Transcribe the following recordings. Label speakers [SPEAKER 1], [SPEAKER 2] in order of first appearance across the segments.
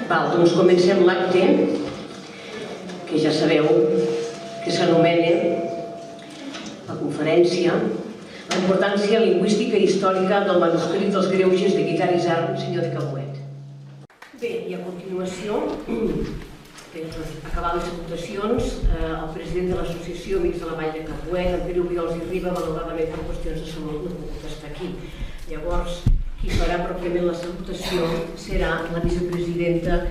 [SPEAKER 1] Doncs comencem l'acte, que ja sabeu que s'anomena la conferència La importància lingüística i històrica del manuscrit dels greuges de Guitart Isern, senyor de Cabuet. Bé, i a continuació, acabar les salutacions, el president de l'Associació Amics de la Vall de Cabuet, en Pere Obiols i Riba, malauradament per qüestions de salut no ha pogut estar aquí. Llavors, qui farà pròpiament la salutació serà la vicepresidenta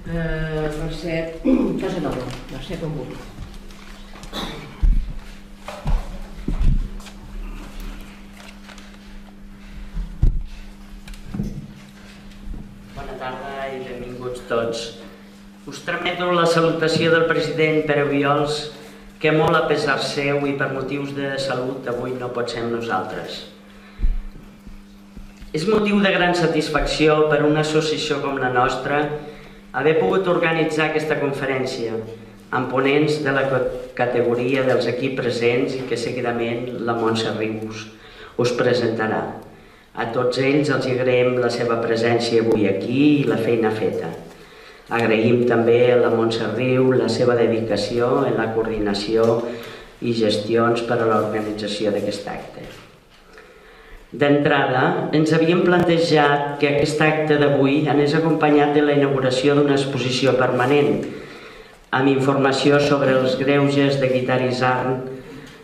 [SPEAKER 1] Mercè Casanova. Mercè, com vulgui.
[SPEAKER 2] Bona tarda i benvinguts tots. Us trameto la salutació del president Pere Obiols, que molt a pesar seu i per motius de salut avui no pot ser amb nosaltres. És motiu de gran satisfacció per una associació com la nostra haver pogut organitzar aquesta conferència amb ponents de la categoria dels aquí presents i que seguidament la Montse Rius us presentarà. A tots ells els agraïm la seva presència avui aquí i la feina feta. Agraïm també a la Montse Rius la seva dedicació en la coordinació i gestions per a l'organització d'aquest acte. D'entrada, ens havíem plantejat que aquest acte d'avui anés acompanyat de la inauguració d'una exposició permanent amb informació sobre els greuges de Guitart Isern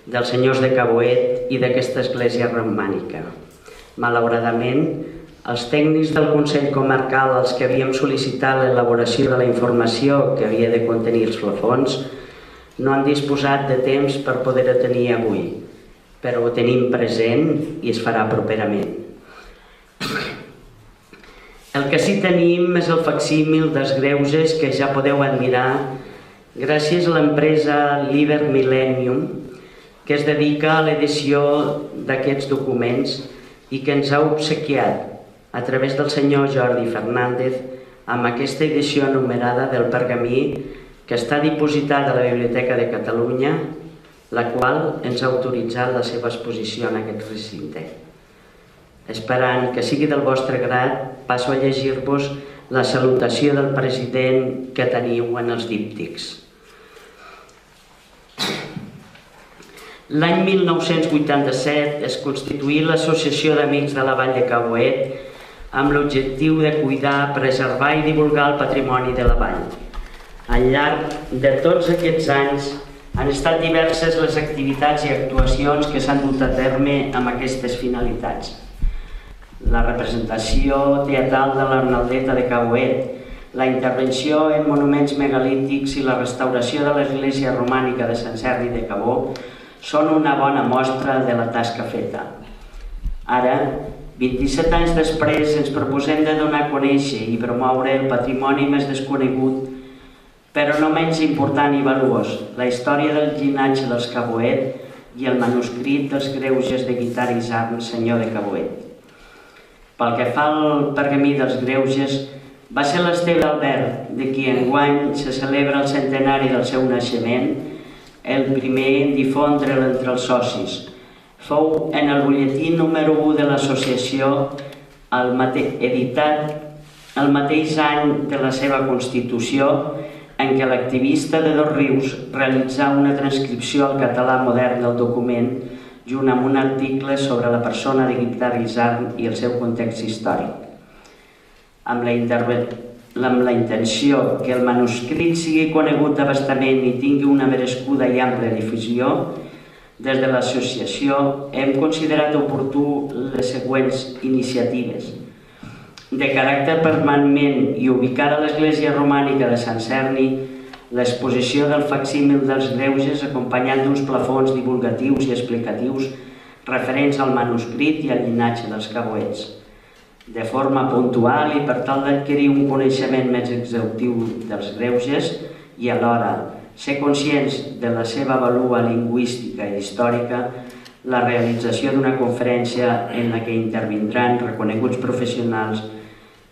[SPEAKER 2] dels senyors de Cabuet i d'aquesta església romànica. Malauradament, els tècnics del Consell Comarcal als que havíem sol·licitat l'elaboració de la informació que havia de contenir els plafons no han disposat de temps per poder-ho tenir avui, però ho tenim present i es farà properament. El que sí tenim és el facsímil dels greuges que ja podeu admirar gràcies a l'empresa Liber Millennium, que es dedica a l'edició d'aquests documents i que ens ha obsequiat a través del senyor Jordi Fernández amb aquesta edició numerada del pergamí que està dipositat a la Biblioteca de Catalunya, la qual ens ha autoritzat la seva exposició en aquest recinte. Esperant que sigui del vostre grat, passo a llegir-vos la salutació del president que teniu en els díptics. L'any 1987 es constituí l'Associació d'Amics de la Vall de Cabuet amb l'objectiu de cuidar, preservar i divulgar el patrimoni de la vall. Al llarg de tots aquests anys han estat diverses les activitats i actuacions que s'han dut a terme amb aquestes finalitats. La representació teatral de l'Arnaldeta de Cabuet, la intervenció en monuments megalítics i la restauració de l'església romànica de Sant Serri de Cabó són una bona mostra de la tasca feta. Ara, 27 anys després, ens proposem de donar a conèixer i promoure el patrimoni més desconegut, però no menys important i valuós, la història del llinatge dels Cabuet i el manuscrit dels greuges de Guitart Isern, senyor de Cabuet. Pel que fa al pergamí dels greuges, va ser l'Esteve Albert, de qui enguany se celebra el centenari del seu naixement, el primer en difondre'l entre els socis. Fou en el butlletí número 1 de l'associació, editat el mateix any de la seva constitució, en què l'activista de Dosrius realitzà una transcripció al català modern del document junt amb un article sobre la persona de Guitart Isern i el seu context històric. Amb la intenció que el manuscrit sigui conegut a bastament i tingui una merescuda i àmplia difusió, des de l'associació hem considerat oportú les següents iniciatives. De caràcter permanent i ubicada a l'església romànica de Sant Serni, l'exposició del facsímil dels greuges acompanyat d'uns plafons divulgatius i explicatius referents al manuscrit i al llinatge dels Cabuets. De forma puntual i per tal d'adquirir un coneixement més exhaustiu dels greuges i alhora ser conscients de la seva vàlua lingüística i històrica, la realització d'una conferència en la que intervindran reconeguts professionals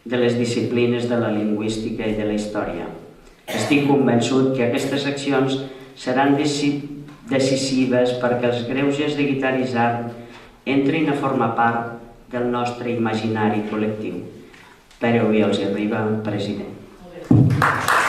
[SPEAKER 2] de les disciplines de la lingüística i de la història. Estic convençut que aquestes accions seran decisives perquè els greuges de Guitart Isern entrin a formar part del nostre imaginari col·lectiu. Pere Obiols i Riba, president.
[SPEAKER 1] Gràcies.